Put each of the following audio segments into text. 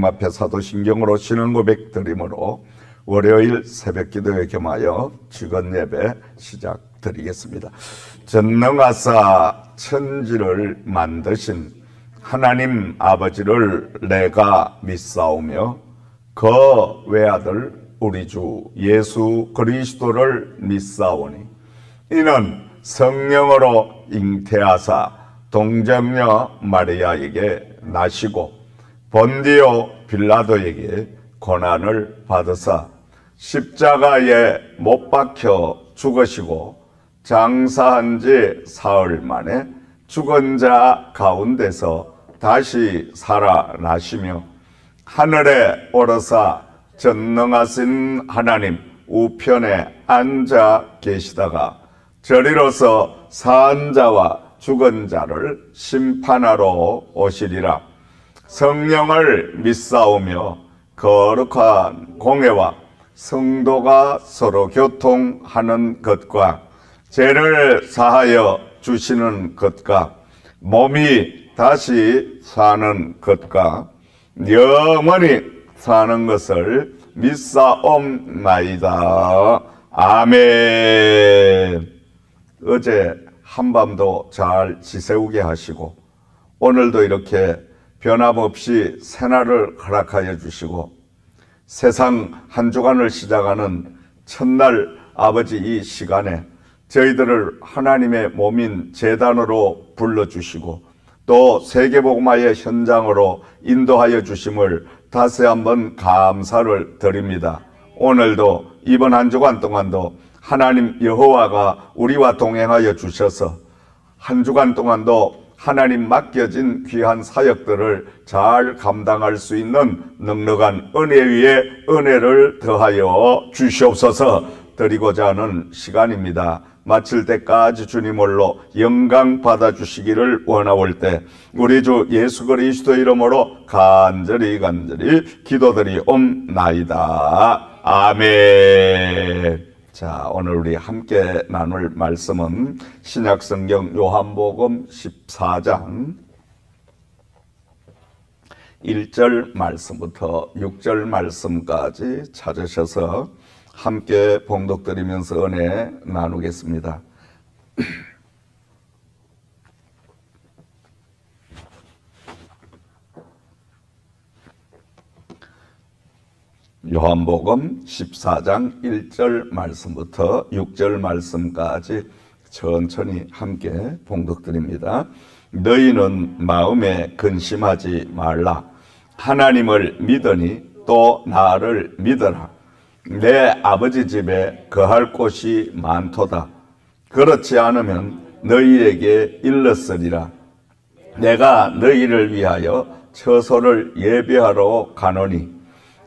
앞에 사도신경으로 신앙 고백 드림으로 월요일 새벽기도에 겸하여 주간 예배 시작드리겠습니다. 전능하사 천지를 만드신 하나님 아버지를 내가 믿사오며 그 외아들 우리 주 예수 그리스도를 믿사오니 이는 성령으로 잉태하사 동정녀 마리아에게 나시고 본디오 빌라도에게 고난을 받으사 십자가에 못 박혀 죽으시고 장사한 지 사흘 만에 죽은 자 가운데서 다시 살아나시며 하늘에 오르사 전능하신 하나님 우편에 앉아 계시다가 저리로서 산 자와 죽은 자를 심판하러 오시리라. 성령을 믿사오며 거룩한 공회와 성도가 서로 교통하는 것과 죄를 사하여 주시는 것과 몸이 다시 사는 것과 영원히 사는 것을 믿사옵나이다. 아멘. 어제 한밤도 잘 지새우게 하시고 오늘도 이렇게 변함없이 새날을 허락하여 주시고 세상 한 주간을 시작하는 첫날 아버지 이 시간에 저희들을 하나님의 몸인 제단으로 불러주시고 또 세계복음화의 현장으로 인도하여 주심을 다시 한번 감사를 드립니다. 오늘도 이번 한 주간 동안도 하나님 여호와가 우리와 동행하여 주셔서 한 주간 동안도 하나님 맡겨진 귀한 사역들을 잘 감당할 수 있는 넉넉한 은혜 위에 은혜를 더하여 주시옵소서 드리고자 하는 시간입니다. 마칠 때까지 주님 홀로 영광 받아주시기를 원하올 때 우리 주 예수 그리스도 이름으로 간절히 기도드리옵나이다. 아멘. 자, 오늘 우리 함께 나눌 말씀은 신약성경 요한복음 14장 1절 말씀부터 6절 말씀까지 찾으셔서 함께 봉독드리면서 은혜 나누겠습니다. 요한복음 14장 1절 말씀부터 6절 말씀까지 천천히 함께 봉독드립니다. 너희는 마음에 근심하지 말라. 하나님을 믿으니 또 나를 믿어라. 내 아버지 집에 거할 곳이 많도다. 그렇지 않으면 너희에게 일렀으리라. 내가 너희를 위하여 처소를 예비하러 가노니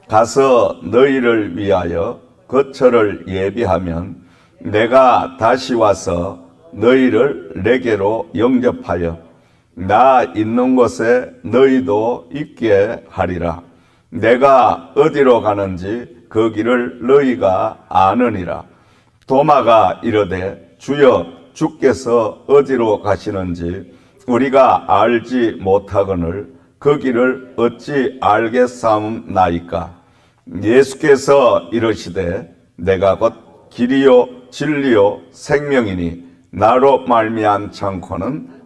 가서 너희를 위하여 거처를 예비하면 내가 다시 와서 너희를 내게로 영접하여 나 있는 곳에 너희도 있게 하리라. 내가 어디로 가는지 그 길을 너희가 아느니라. 도마가 이르되 주여 주께서 어디로 가시는지 우리가 알지 못하거늘 그 길을 어찌 알겠사옵나이까. 예수께서 이르시되 내가 곧 길이요 진리요 생명이니 나로 말미암지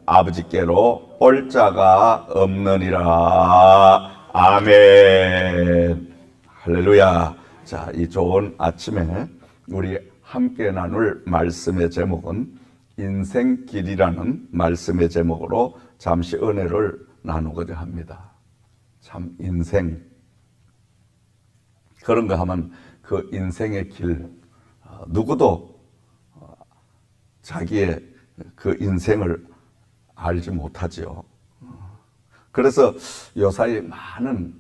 아버지께로 올 자가 없느니라. 아멘. 할렐루야. 자, 이 좋은 아침에 우리 함께 나눌 말씀의 제목은 인생길이라는 말씀의 제목으로 잠시 은혜를 나누고자 합니다. 참 인생 그런가 하면 그 인생의 길 누구도 자기의 그 인생을 알지 못하지요. 그래서 요사이 많은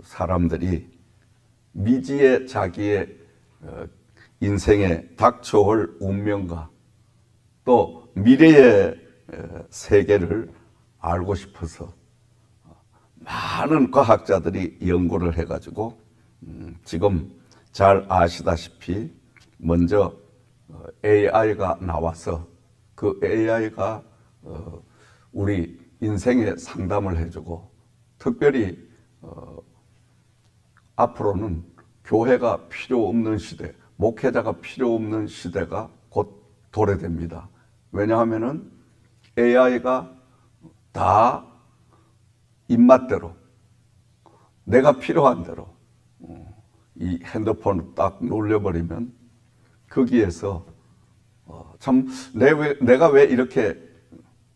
사람들이 미지의 자기의 인생에 닥쳐올 운명과 또 미래의 세계를 알고 싶어서 많은 과학자들이 연구를 해가지고 지금 잘 아시다시피 먼저 AI가 나와서 그 AI가 우리 인생에 상담을 해주고 특별히 앞으로는 교회가 필요 없는 시대, 목회자가 필요 없는 시대가 곧 도래됩니다. 왜냐하면은 AI가 다 입맛대로, 내가 필요한 대로 이 핸드폰을 딱 눌려버리면 거기에서 참 내가 왜 이렇게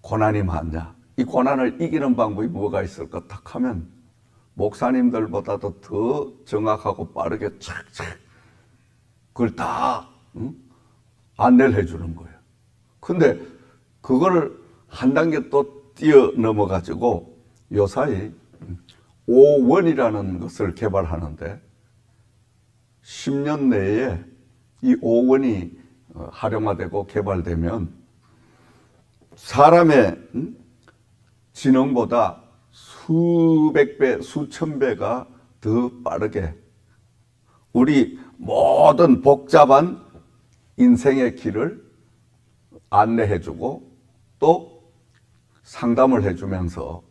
고난이 많냐, 이 고난을 이기는 방법이 뭐가 있을까 딱 하면 목사님들보다도 더 정확하고 빠르게 착착 그걸 다 안내를 해주는 거예요. 근데 그걸 한 단계 또 뛰어넘어 가지고 요사이 오원이라는 것을 개발하는데 10년 내에 이 오원이 활용화되고 개발되면 사람의 지능보다 수백 배, 수천 배가 더 빠르게 우리 모든 복잡한 인생의 길을 안내해주고 또 상담을 해주면서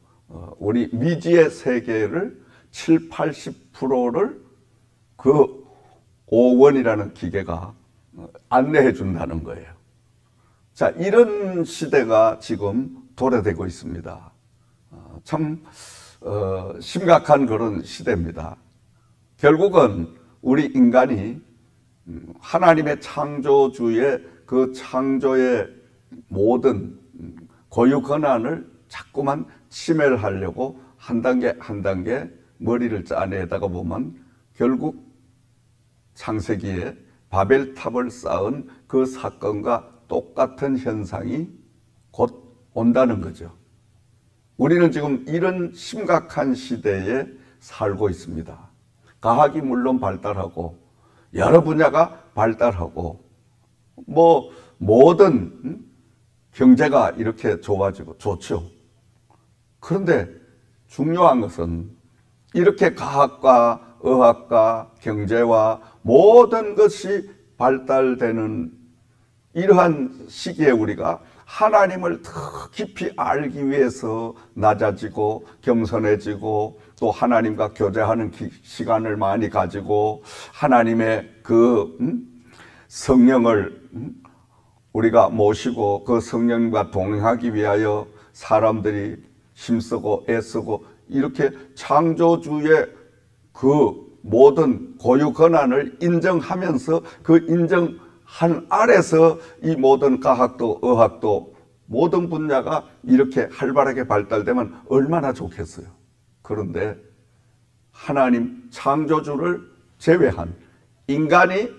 우리 미지의 세계를 7, 80%를 그 오원이라는 기계가 안내해 준다는 거예요. 자, 이런 시대가 지금 도래되고 있습니다. 참 심각한 그런 시대입니다. 결국은 우리 인간이 하나님의 창조주의 그 창조의 모든 고유 권한을 자꾸만 침해를 하려고 한 단계 한 단계 머리를 짜내다가 보면 결국 창세기에 바벨탑을 쌓은 그 사건과 똑같은 현상이 곧 온다는 거죠. 우리는 지금 이런 심각한 시대에 살고 있습니다. 과학이 물론 발달하고 여러 분야가 발달하고 뭐 모든 경제가 이렇게 좋아지고 좋죠. 그런데 중요한 것은 이렇게 과학과 의학과 경제와 모든 것이 발달되는 이러한 시기에 우리가 하나님을 더 깊이 알기 위해서 낮아지고 겸손해지고 또 하나님과 교제하는 시간을 많이 가지고 하나님의 그 성령을 우리가 모시고 그 성령과 동행하기 위하여 사람들이 힘쓰고 애쓰고 이렇게 창조주의 그 모든 고유 권한을 인정하면서 그 인정한 아래서 이 모든 과학도 의학도 모든 분야가 이렇게 활발하게 발달되면 얼마나 좋겠어요. 그런데 하나님 창조주를 제외한 인간이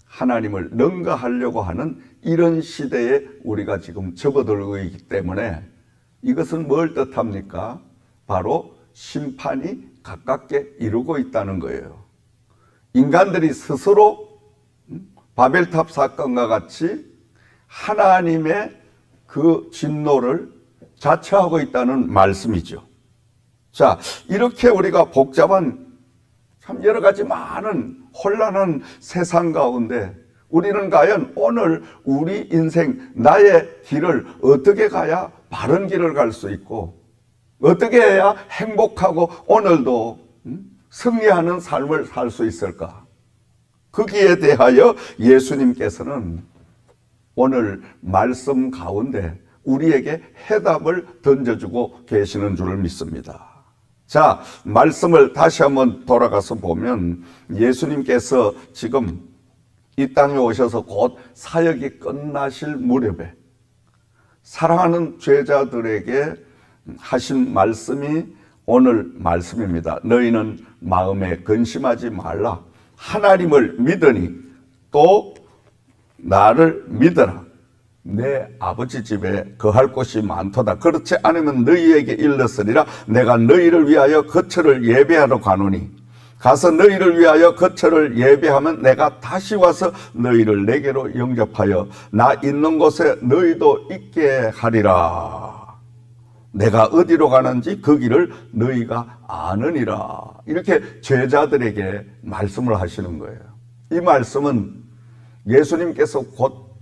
하나님을 능가하려고 하는 이런 시대에 우리가 지금 접어들고 있기 때문에 이것은 뭘 뜻합니까? 바로 심판이 가깝게 이루고 있다는 거예요. 인간들이 스스로 바벨탑 사건과 같이 하나님의 그 진노를 자처하고 있다는 말씀이죠. 자, 이렇게 우리가 복잡한 참 여러 가지 많은 혼란한 세상 가운데 우리는 과연 오늘 우리 인생 나의 길을 어떻게 가야 바른 길을 갈 수 있고 어떻게 해야 행복하고 오늘도 승리하는 삶을 살 수 있을까? 거기에 대하여 예수님께서는 오늘 말씀 가운데 우리에게 해답을 던져주고 계시는 줄을 믿습니다. 자, 말씀을 다시 한번 돌아가서 보면 예수님께서 지금 이 땅에 오셔서 곧 사역이 끝나실 무렵에 사랑하는 제자들에게 하신 말씀이 오늘 말씀입니다. 너희는 마음에 근심하지 말라. 하나님을 믿으니 또 나를 믿어라. 내 아버지 집에 거할 곳이 많도다. 그렇지 않으면 너희에게 일렀으리라. 내가 너희를 위하여 거처를 예배하러 가노니 가서 너희를 위하여 거처를 예배하면 내가 다시 와서 너희를 내게로 영접하여 나 있는 곳에 너희도 있게 하리라. 내가 어디로 가는지 그 길을 너희가 아느니라. 이렇게 제자들에게 말씀을 하시는 거예요. 이 말씀은 예수님께서 곧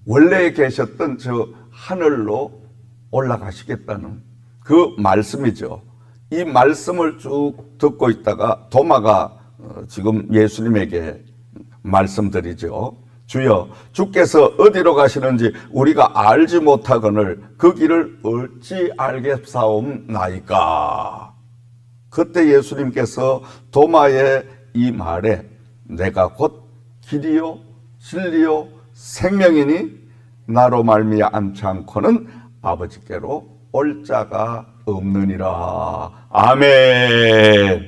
원래 계셨던 저 하늘로 올라가시겠다는 그 말씀이죠. 이 말씀을 쭉 듣고 있다가 도마가 지금 예수님에게 말씀드리죠. 주여, 주께서 어디로 가시는지 우리가 알지 못하거늘 그 길을 어찌 알겠사옵나이까. 그때 예수님께서 도마의 이 말에 내가 곧 길이요 진리요 생명이니 나로 말미암지 않고는 아버지께로 올 자가 없느니라. 아멘.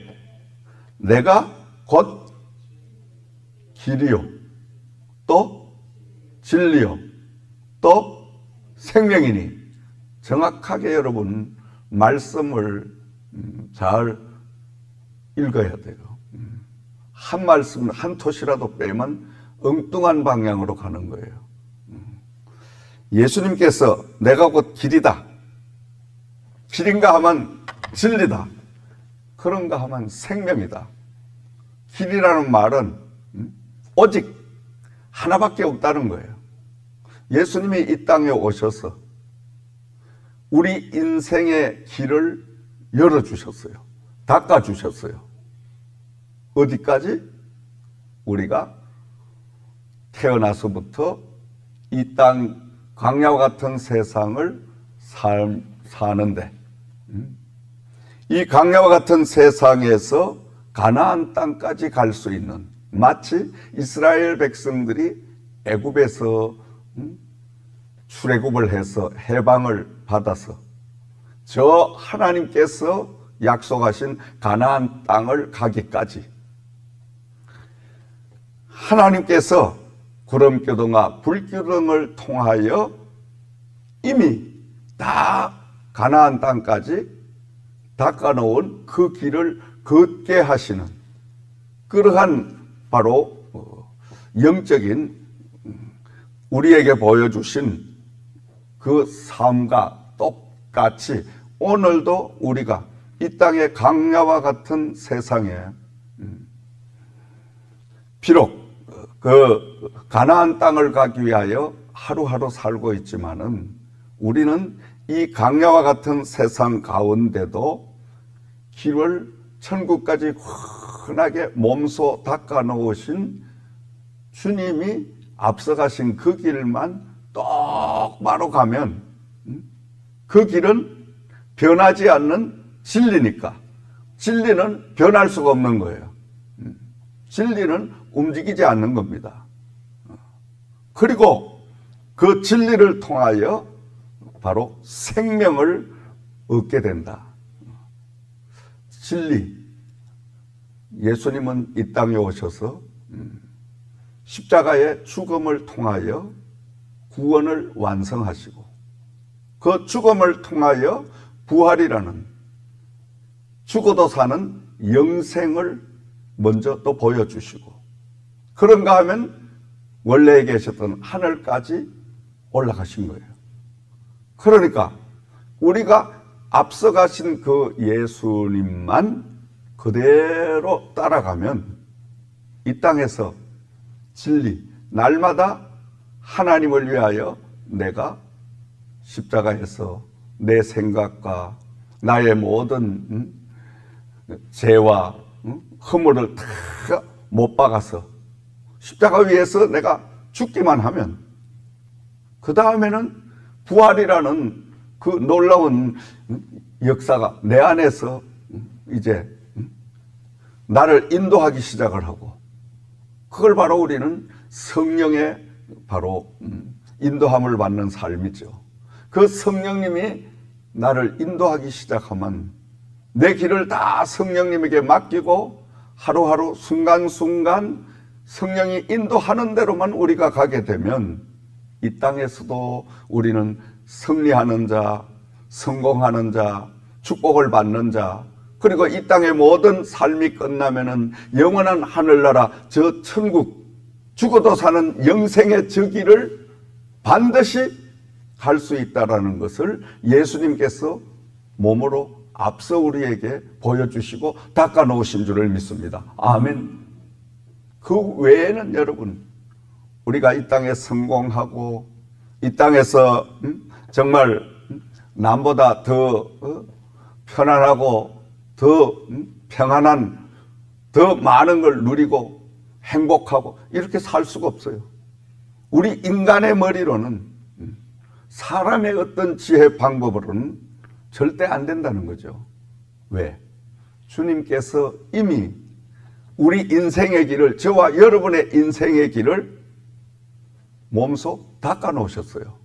내가 곧 길이요 또 진리요 또 생명이니. 정확하게 여러분 말씀을 잘 읽어야 돼요. 한 말씀 한 토시라도 빼면 엉뚱한 방향으로 가는 거예요. 예수님께서 내가 곧 길이다, 길인가 하면 진리다, 그런가 하면 생명이다. 길이라는 말은 오직 하나밖에 없다는 거예요. 예수님이 이 땅에 오셔서 우리 인생의 길을 열어주셨어요. 닦아주셨어요. 어디까지? 우리가 태어나서부터 이 땅 광야와 같은 세상을 사는데, 이 광야와 같은 세상에서 가나안 땅까지 갈 수 있는, 마치 이스라엘 백성들이 애굽에서 출애굽을 해서 해방을 받아서 저 하나님께서 약속하신 가나안 땅을 가기까지 하나님께서 구름기둥과 불기둥을 통하여 이미 다 가나안 땅까지 닦아놓은 그 길을 걷게 하시는 그러한 바로 영적인 우리에게 보여주신 그 삶과 똑같이 오늘도 우리가 이 땅의 광야와 같은 세상에 비록 그 가나안 땅을 가기 위하여 하루하루 살고 있지만은 우리는 이 광야와 같은 세상 가운데도 길을 천국까지 흔하게 몸소 닦아 놓으신 주님이 앞서가신 그 길만 똑바로 가면 그 길은 변하지 않는 진리니까. 진리는 변할 수가 없는 거예요. 진리는 움직이지 않는 겁니다. 그리고 그 진리를 통하여 바로 생명을 얻게 된다. 진리. 예수님은 이 땅에 오셔서 십자가의 죽음을 통하여 구원을 완성하시고 그 죽음을 통하여 부활이라는 죽어도 사는 영생을 먼저 또 보여주시고, 그런가 하면 원래 계셨던 하늘까지 올라가신 거예요. 그러니까 우리가 앞서가신 그 예수님만 그대로 따라가면 이 땅에서 진리, 날마다 하나님을 위하여 내가 십자가에서 내 생각과 나의 모든 죄와 허물을 다 못 박아서 십자가 위에서 내가 죽기만 하면 그 다음에는 부활이라는 그 놀라운 역사가 내 안에서 이제 나를 인도하기 시작을 하고, 그걸 바로 우리는 성령의 바로 인도함을 받는 삶이죠. 그 성령님이 나를 인도하기 시작하면 내 길을 다 성령님에게 맡기고 하루하루 순간순간 성령이 인도하는 대로만 우리가 가게 되면 이 땅에서도 우리는 승리하는 자, 성공하는 자, 축복을 받는 자, 그리고 이 땅의 모든 삶이 끝나면은 영원한 하늘나라, 저 천국, 죽어도 사는 영생의 저 길을 반드시 갈 수 있다라는 것을 예수님께서 몸으로 앞서 우리에게 보여주시고 닦아 놓으신 줄을 믿습니다. 아멘. 그 외에는 여러분, 우리가 이 땅에 성공하고 이 땅에서 정말 남보다 더 편안하고 더 평안한, 더 많은 걸 누리고 행복하고 이렇게 살 수가 없어요. 우리 인간의 머리로는, 사람의 어떤 지혜 방법으로는 절대 안 된다는 거죠. 왜? 주님께서 이미 우리 인생의 길을, 저와 여러분의 인생의 길을 몸소 닦아 놓으셨어요.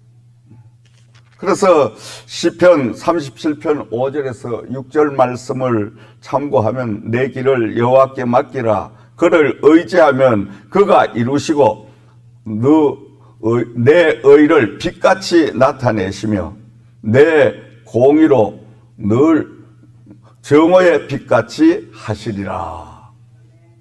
그래서 시편 37편 5절에서 6절 말씀을 참고하면 내 길을 여호와께 맡기라. 그를 의지하면 그가 이루시고 내 의를 빛같이 나타내시며 내 공의로 늘 정오의 빛같이 하시리라.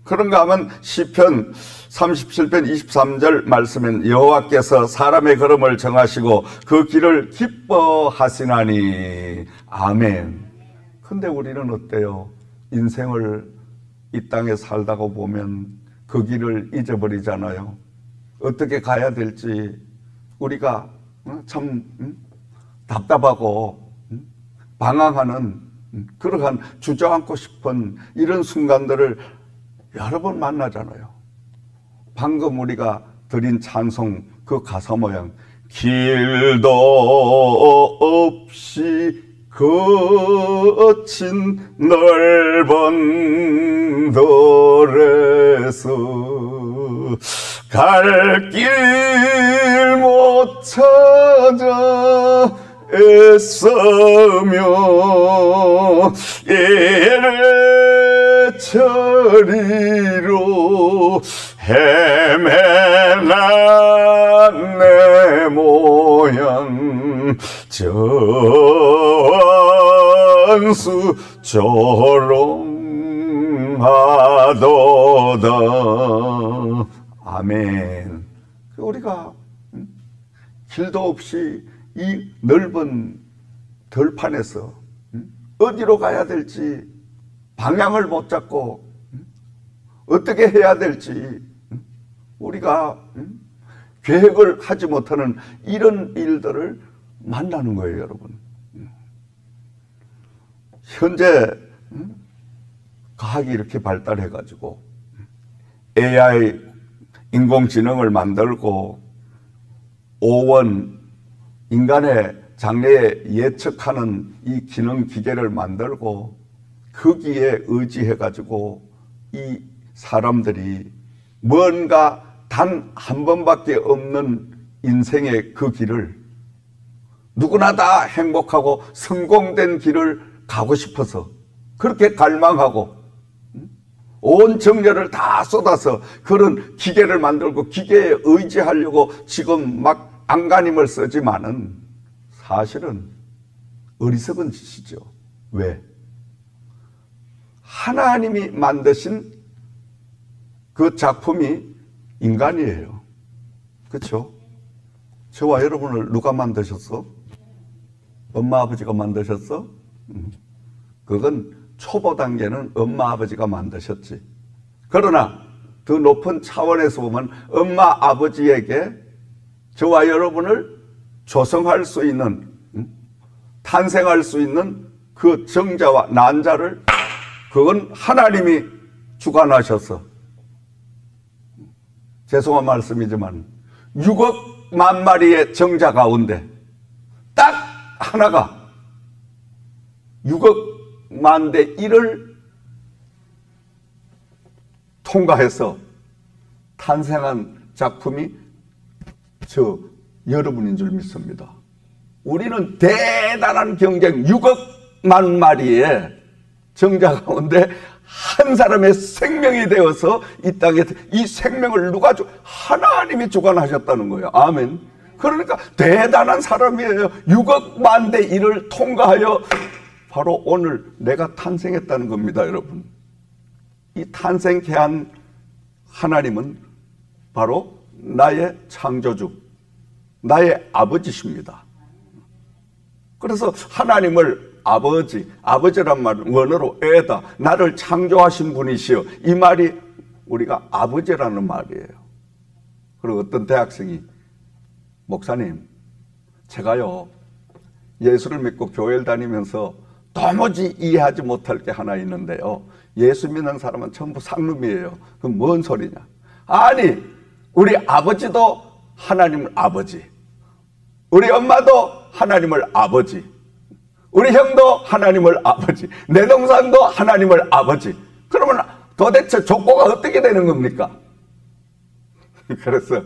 그런가 하면 시편 37편 23절 말씀엔 여호와께서 사람의 걸음을 정하시고 그 길을 기뻐하시나니. 아멘. 근데 우리는 어때요? 인생을 이 땅에 살다가 보면 그 길을 잊어버리잖아요. 어떻게 가야 될지 우리가 참 답답하고 방황하는, 그러한 주저앉고 싶은 이런 순간들을 여러 번 만나잖아요. 방금 우리가 드린 찬송 그 가사 모양, 길도 없이 거친 넓은 돌에서 갈 길 못 찾아 애써며 이래저리로 헤매난 내 모양 전수 조롱하도다. 아멘. 우리가 길도 없이 이 넓은 들판에서 어디로 가야 될지 방향을 못 잡고 어떻게 해야 될지 우리가 계획을 하지 못하는 이런 일들을 만나는 거예요, 여러분. 현재 과학이 이렇게 발달해가지고 AI 인공지능을 만들고 오원 인간의 장래에 예측하는 이 기능 기계를 만들고 거기에 의지해가지고 이 사람들이 뭔가 단 한 번밖에 없는 인생의 그 길을, 누구나 다 행복하고 성공된 길을 가고 싶어서 그렇게 갈망하고 온 정열을 다 쏟아서 그런 기계를 만들고 기계에 의지하려고 지금 막 안간힘을 쓰지만은 사실은 어리석은 짓이죠. 왜? 하나님이 만드신 그 작품이 인간이에요. 그렇죠? 저와 여러분을 누가 만드셨어? 엄마 아버지가 만드셨어? 그건 초보 단계는 엄마 아버지가 만드셨지. 그러나 더 높은 차원에서 보면 엄마 아버지에게 저와 여러분을 조성할 수 있는, 탄생할 수 있는 그 정자와 난자를, 그건 하나님이 주관하셔서, 죄송한 말씀이지만 6억만 마리의 정자 가운데 딱 하나가 6억만 대 1을 통과해서 탄생한 작품이 저 여러분인 줄 믿습니다. 우리는 대단한 경쟁, 6억만 마리의 정자 가운데 한 사람의 생명이 되어서 이 땅에, 이 생명을 누가 하나님이 주관하셨다는 거예요. 아멘. 그러니까 대단한 사람이에요. 6억만 대 1을 통과하여 바로 오늘 내가 탄생했다는 겁니다, 여러분. 이 탄생케 한 하나님은 바로 나의 창조주, 나의 아버지십니다. 그래서 하나님을 아버지란 말은 원어로 에다, 나를 창조하신 분이시여. 이 말이 우리가 아버지라는 말이에요. 그리고 어떤 대학생이, 목사님, 제가요 예수를 믿고 교회를 다니면서 도무지 이해하지 못할 게 하나 있는데요. 예수 믿는 사람은 전부 상놈이에요. 그럼 뭔 소리냐? 아니, 우리 아버지도 하나님을 아버지, 우리 엄마도 하나님을 아버지, 우리 형도 하나님을 아버지, 내 동생도 하나님을 아버지. 그러면 도대체 족보가 어떻게 되는 겁니까? 그래서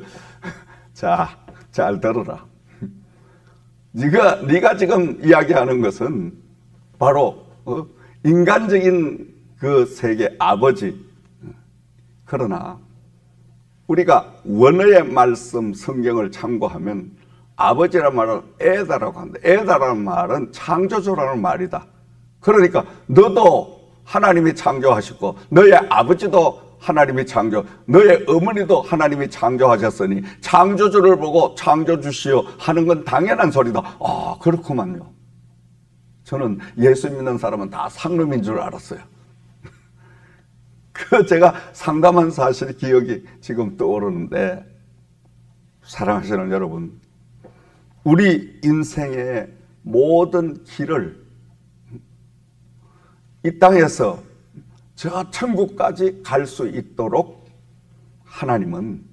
자, 잘 들어라. 네가 지금 이야기하는 것은 바로 인간적인 그 세계 아버지. 그러나 우리가 원어의 말씀 성경을 참고하면 아버지란 말은 에다라고 한다. 에다라는 말은 창조주라는 말이다. 그러니까 너도 하나님이 창조하셨고 너의 아버지도 하나님이 창조, 너의 어머니도 하나님이 창조하셨으니 창조주를 보고 창조주시오 하는 건 당연한 소리다. 아, 그렇구만요. 저는 예수 믿는 사람은 다 상놈인 줄 알았어요. 제가 상담한 사실 기억이 지금 떠오르는데, 사랑하시는 여러분, 우리 인생의 모든 길을 이 땅에서 저 천국까지 갈 수 있도록 하나님은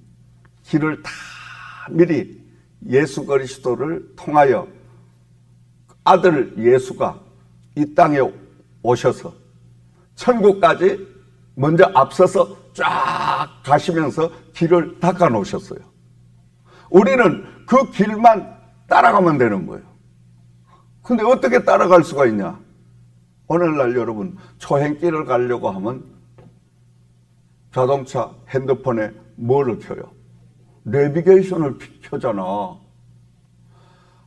길을 다 미리 예수 그리스도를 통하여 아들 예수가 이 땅에 오셔서 천국까지 먼저 앞서서 쫙 가시면서 길을 닦아 놓으셨어요. 우리는 그 길만 따라가면 되는 거예요. 근데 어떻게 따라갈 수가 있냐? 오늘날 여러분, 초행길을 가려고 하면 자동차 핸드폰에 뭐를 켜요? 내비게이션을 켜잖아.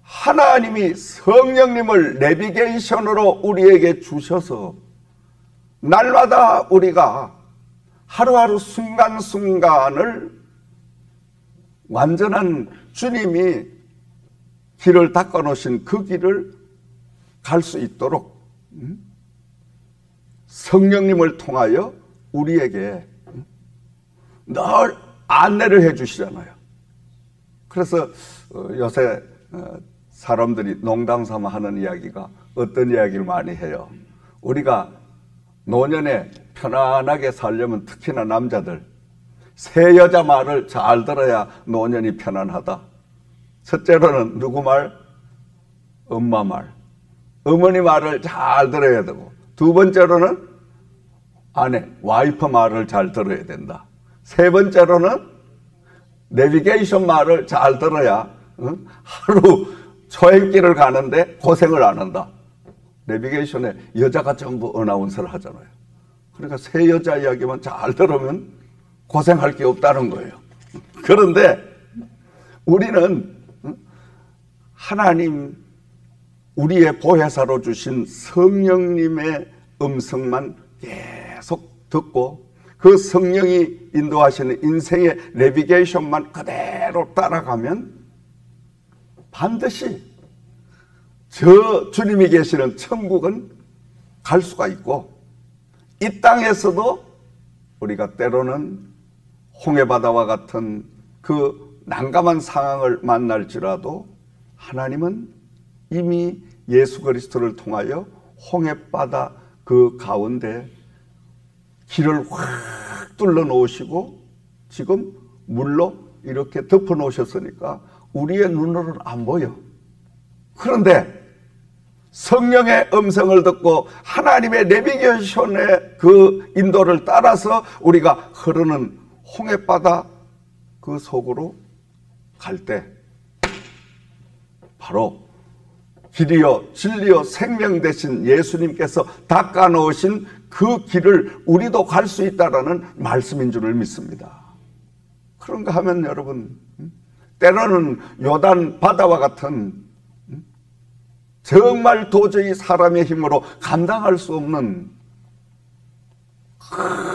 하나님이 성령님을 내비게이션으로 우리에게 주셔서 날마다 우리가 하루하루 순간순간을 완전한 주님이 길을 닦아 놓으신 그 길을 갈 수 있도록 성령님을 통하여 우리에게 늘 안내를 해 주시잖아요. 그래서 요새 사람들이 농담 삼아 하는 이야기가 어떤 이야기를 많이 해요. 우리가 노년에 편안하게 살려면 특히나 남자들, 새 여자 말을 잘 들어야 노년이 편안하다. 첫째로는 누구 말? 엄마 말. 어머니 말을 잘 들어야 되고, 두 번째로는 아내, 와이프 말을 잘 들어야 된다. 세 번째로는 내비게이션 말을 잘 들어야 하루 초행길을 가는데 고생을 안 한다. 내비게이션에 여자가 전부 어나운서를 하잖아요. 그러니까 새 여자 이야기만 잘 들으면 고생할 게 없다는 거예요. 그런데 우리는 하나님, 우리의 보혜사로 주신 성령님의 음성만 계속 듣고 그 성령이 인도하시는 인생의 내비게이션만 그대로 따라가면 반드시 저 주님이 계시는 천국은 갈 수가 있고, 이 땅에서도 우리가 때로는 홍해바다와 같은 그 난감한 상황을 만날지라도 하나님은 이미 예수 그리스도를 통하여 홍해바다 그 가운데 길을 확 뚫어 놓으시고 지금 물로 이렇게 덮어 놓으셨으니까 우리의 눈으로는 안 보여. 그런데 성령의 음성을 듣고 하나님의 내비게이션의 그 인도를 따라서 우리가 흐르는 홍해바다 그 속으로 갈 때 바로 길이요 진리요 생명 되신 예수님께서 닦아 놓으신 그 길을 우리도 갈 수 있다라는 말씀인 줄을 믿습니다. 그런가 하면 여러분, 때로는 요단 바다와 같은 정말 도저히 사람의 힘으로 감당할 수 없는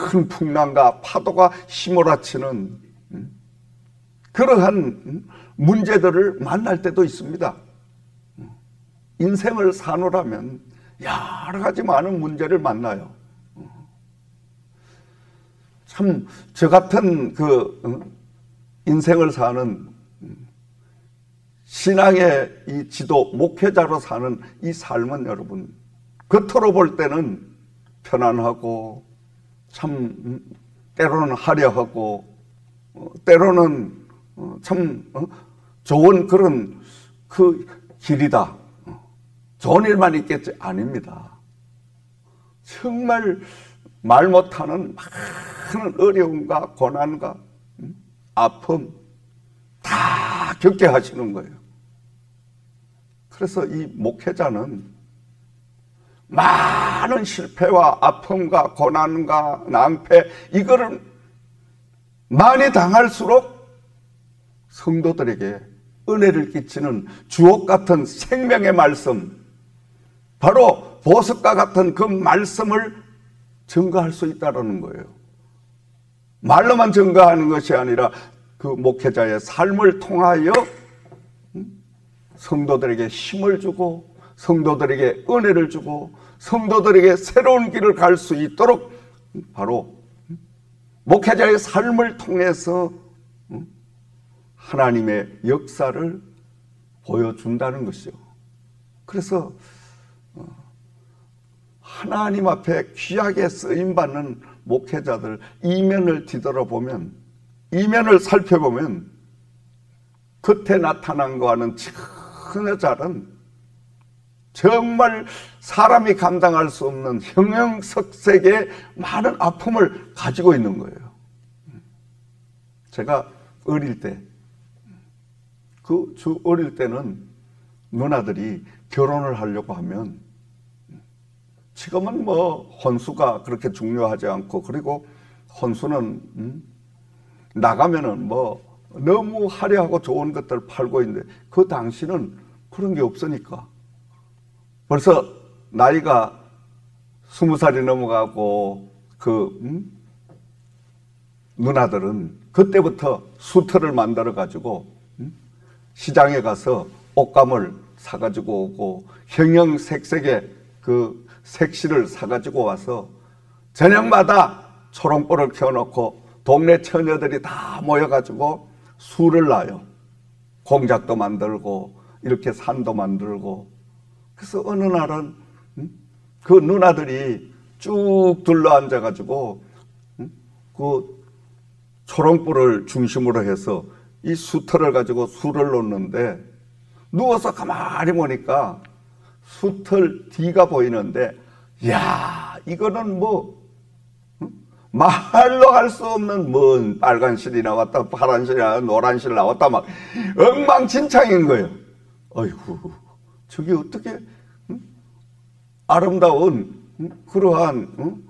큰 풍랑과 파도가 휘몰아치는 그러한 문제들을 만날 때도 있습니다. 인생을 사노라면 여러 가지 많은 문제를 만나요. 참 저 같은 그 인생을 사는 신앙의 이 지도 목회자로 사는 이 삶은 여러분 겉으로 볼 때는 편안하고 참 때로는 화려하고 때로는 참 좋은 그런 그 길이다. 좋은 일만 있겠지? 아닙니다. 정말 말 못하는 많은 어려움과 고난과 아픔 다 겪게 하시는 거예요. 그래서 이 목회자는 많은 실패와 아픔과 고난과 낭패 이거를 많이 당할수록 성도들에게 은혜를 끼치는 주옥 같은 생명의 말씀, 바로 보석과 같은 그 말씀을 증거할 수 있다는 거예요. 말로만 증거하는 것이 아니라 그 목회자의 삶을 통하여 성도들에게 힘을 주고 성도들에게 은혜를 주고 성도들에게 새로운 길을 갈 수 있도록 바로 목회자의 삶을 통해서 하나님의 역사를 보여준다는 것이죠. 그래서 하나님 앞에 귀하게 쓰임받는 목회자들 이면을 뒤돌아보면, 이면을 살펴보면 겉에 나타난 거와는 전혀 다른 정말 사람이 감당할 수 없는 형형색색의 많은 아픔을 가지고 있는 거예요. 제가 어릴 때, 어릴 때는 누나들이 결혼을 하려고 하면, 지금은 뭐 혼수가 그렇게 중요하지 않고, 그리고 혼수는 나가면은 뭐 너무 화려하고 좋은 것들 팔고 있는데, 그 당시는 그런 게 없으니까 벌써 나이가 20살이 넘어가고 누나들은 그때부터 수트를 만들어 가지고 시장에 가서 옷감을 사가지고 오고 형형색색의 그 색시를 사가지고 와서 저녁마다 초롱불을 켜놓고 동네 처녀들이 다 모여가지고 술을 놔요. 공작도 만들고 이렇게 산도 만들고. 그래서 어느 날은 그 누나들이 쭉 둘러앉아가지고 그 초롱불을 중심으로 해서 이 수틀을 가지고 술을 놓는데, 누워서 가만히 보니까 수틀 뒤가 보이는데, 야, 이거는 뭐 말로 할 수 없는 뭔 빨간 실이 나왔다, 파란 실이 나왔다, 노란 실 나왔다, 막 엉망진창인 거예요. 어이구, 저게 어떻게 아름다운 그러한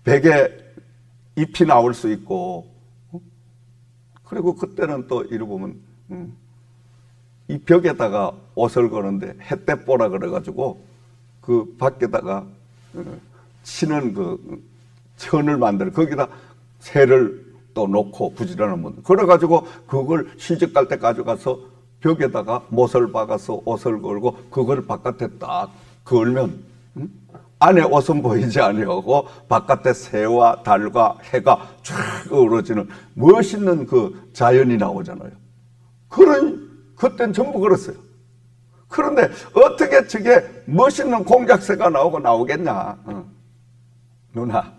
베개 잎이 나올 수 있고, 그리고 그때는 또 이러 보면 이 벽에다가 옷을 거는데 햇대보라 그래가지고 그 밖에다가 치는 그 천을 만들어 거기다 새를 또 놓고 부지런한 분들 그래가지고 그걸 시집 갈 때 가져가서 벽에다가 못을 박아서 옷을 걸고 그걸 바깥에 딱 걸면 안에 옷은 보이지 아니하고 바깥에 새와 달과 해가 쫙 어우러지는 멋있는 그 자연이 나오잖아요. 그땐 전부 그랬어요. 그런데 어떻게 저게 멋있는 공작새가 나오겠냐. 누나,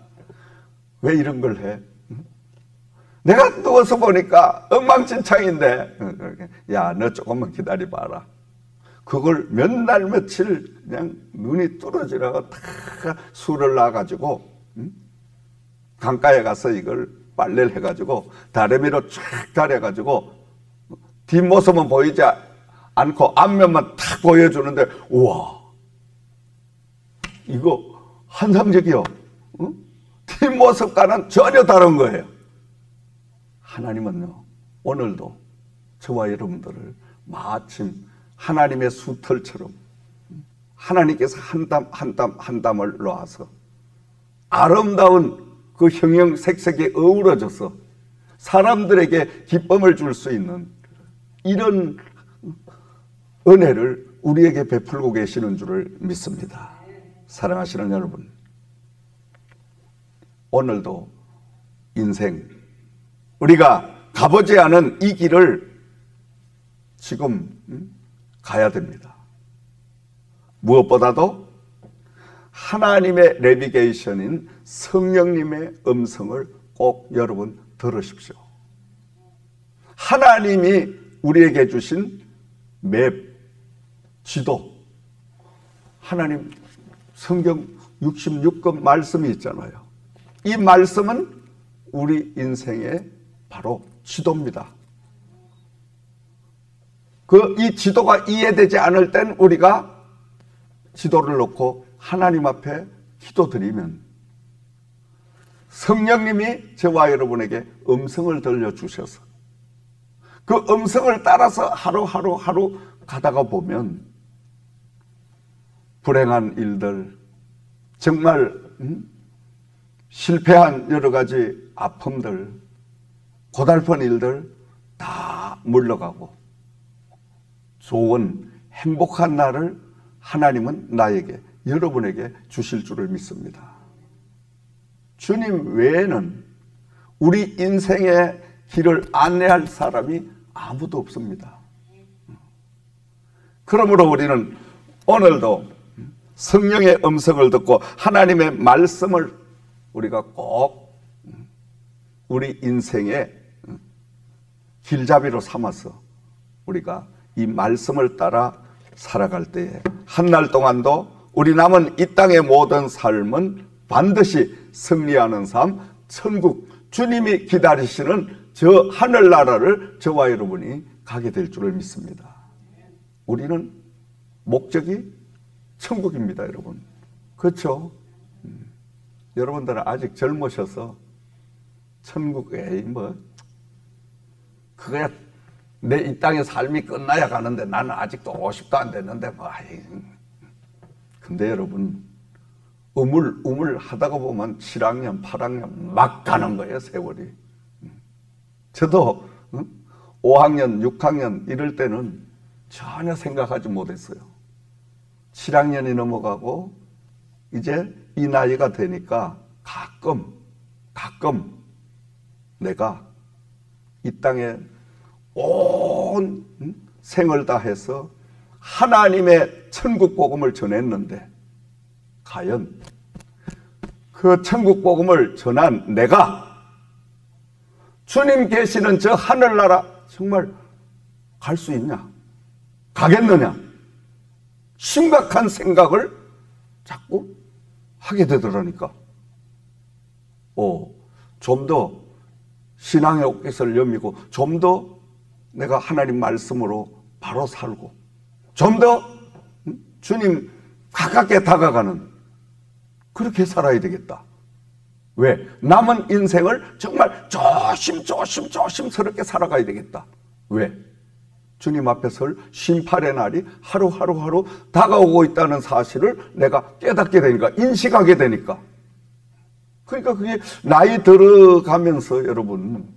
왜 이런 걸 해? 내가 누워서 보니까 엉망진창인데. 야, 너 조금만 기다려봐라. 그걸 몇 날 며칠 그냥 눈이 뚫어지라고 다 술을 놔가지고 강가에 가서 이걸 빨래를 해가지고 다리미로 쫙 달여가지고 뒷모습은 보이지 않고 앞면만 탁 보여주는데, 우와, 이거 환상적이요. 뒷모습과는 전혀 다른 거예요. 하나님은요, 오늘도 저와 여러분들을 마침 하나님의 수틀처럼 하나님께서 한 땀 한 땀 한 땀을 놓아서 아름다운 그 형형색색에 어우러져서 사람들에게 기쁨을 줄 수 있는 이런 은혜를 우리에게 베풀고 계시는 줄을 믿습니다. 사랑하시는 여러분, 오늘도 인생 우리가 가보지 않은 이 길을 지금 가야 됩니다. 무엇보다도 하나님의 내비게이션인 성령님의 음성을 꼭 여러분 들으십시오. 하나님이 우리에게 주신 맵, 지도, 하나님 성경 66권 말씀이 있잖아요. 이 말씀은 우리 인생의 바로 지도입니다. 이 지도가 이해되지 않을 땐 우리가 지도를 놓고 하나님 앞에 기도드리면 성령님이 저와 여러분에게 음성을 들려주셔서 그 음성을 따라서 하루 가다가 보면 불행한 일들, 정말 실패한 여러 가지 아픔들, 고달픈 일들 다 물러가고 좋은 행복한 날을 하나님은 나에게, 여러분에게 주실 줄을 믿습니다. 주님 외에는 우리 인생의 길을 안내할 사람이 아무도 없습니다. 그러므로 우리는 오늘도 성령의 음성을 듣고 하나님의 말씀을 우리가 꼭 우리 인생의 길잡이로 삼아서 우리가 이 말씀을 따라 살아갈 때에 한 날 동안도 우리 남은 이 땅의 모든 삶은 반드시 승리하는 삶, 천국, 주님이 기다리시는 저 하늘나라를 저와 여러분이 가게 될 줄을 믿습니다. 우리는 목적이 천국입니다, 여러분. 그렇죠? 여러분들은 아직 젊으셔서 천국, 그거야 내 이 땅의 삶이 끝나야 가는데 나는 아직도 50도 안 됐는데 근데 여러분 우물 하다가 보면 7학년 8학년 막 가는 거예요, 세월이. 저도 5학년 6학년 이럴 때는 전혀 생각하지 못했어요. 7학년이 넘어가고 이제 이 나이가 되니까 가끔 내가 이 땅에 온 생을 다해서 하나님의 천국 복음을 전했는데 과연 그 천국 복음을 전한 내가 주님 계시는 저 하늘나라 정말 갈 수 있냐? 가겠느냐? 심각한 생각을 자꾸 하게 되더라니까. 좀 더 신앙의 옷깃을 여미고 좀 더 내가 하나님 말씀으로 바로 살고 좀 더 주님 가깝게 다가가는 그렇게 살아야 되겠다. 왜? 남은 인생을 정말 조심스럽게 살아가야 되겠다. 왜? 주님 앞에 설 심판의 날이 하루 다가오고 있다는 사실을 내가 깨닫게 되니까, 인식하게 되니까. 그러니까 그게 나이 들어가면서 여러분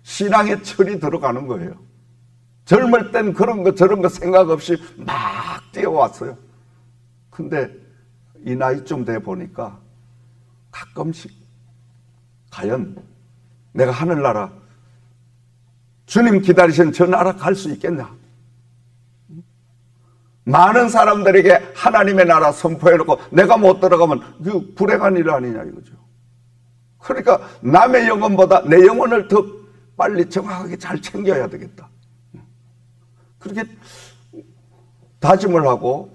신앙의 철이 들어가는 거예요. 젊을 땐 그런 거 저런 거 생각 없이 막 뛰어왔어요. 근데 이 나이쯤 돼 보니까 가끔씩 과연 내가 하늘나라 주님 기다리시는 저 나라 갈 수 있겠냐? 많은 사람들에게 하나님의 나라 선포해놓고 내가 못 들어가면 그 불행한 일 아니냐 이거죠. 그러니까 남의 영혼보다 내 영혼을 더 빨리 정확하게 잘 챙겨야 되겠다. 그렇게 다짐을 하고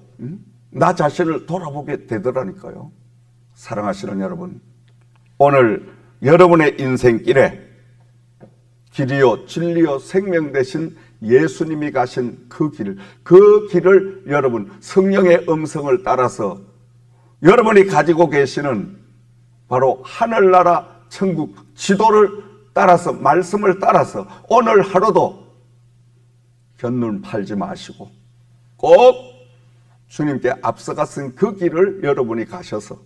나 자신을 돌아보게 되더라니까요. 사랑하시는 여러분, 오늘 여러분의 인생길에 길이요 진리요 생명 되신 예수님이 가신 그 길을 여러분 성령의 음성을 따라서 여러분이 가지고 계시는 바로 하늘나라 천국 지도를 따라서, 말씀을 따라서 오늘 하루도 견눈 팔지 마시고 꼭 주님께 앞서갔은 그 길을 여러분이 가셔서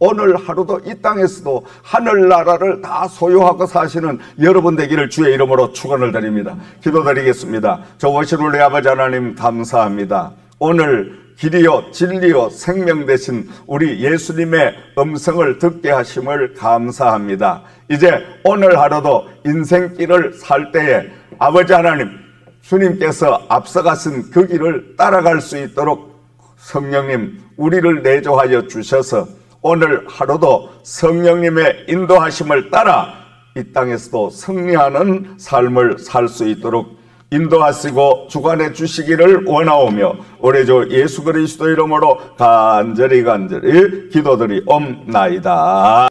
오늘 하루도 이 땅에서도 하늘나라를 다 소유하고 사시는 여러분 되기를 주의 이름으로 축원을 드립니다. 기도드리겠습니다. 좋으신 우리 아버지 하나님 감사합니다. 오늘 길이요 진리요 생명 되신 우리 예수님의 음성을 듣게 하심을 감사합니다. 이제 오늘 하루도 인생길을 살 때에 아버지 하나님 주님께서 앞서가신 그 길을 따라갈 수 있도록 성령님 우리를 내조하여 주셔서 오늘 하루도 성령님의 인도하심을 따라 이 땅에서도 승리하는 삶을 살 수 있도록 인도하시고 주관해 주시기를 원하오며 우리 주 예수 그리스도 이름으로 간절히 기도드리옵나이다.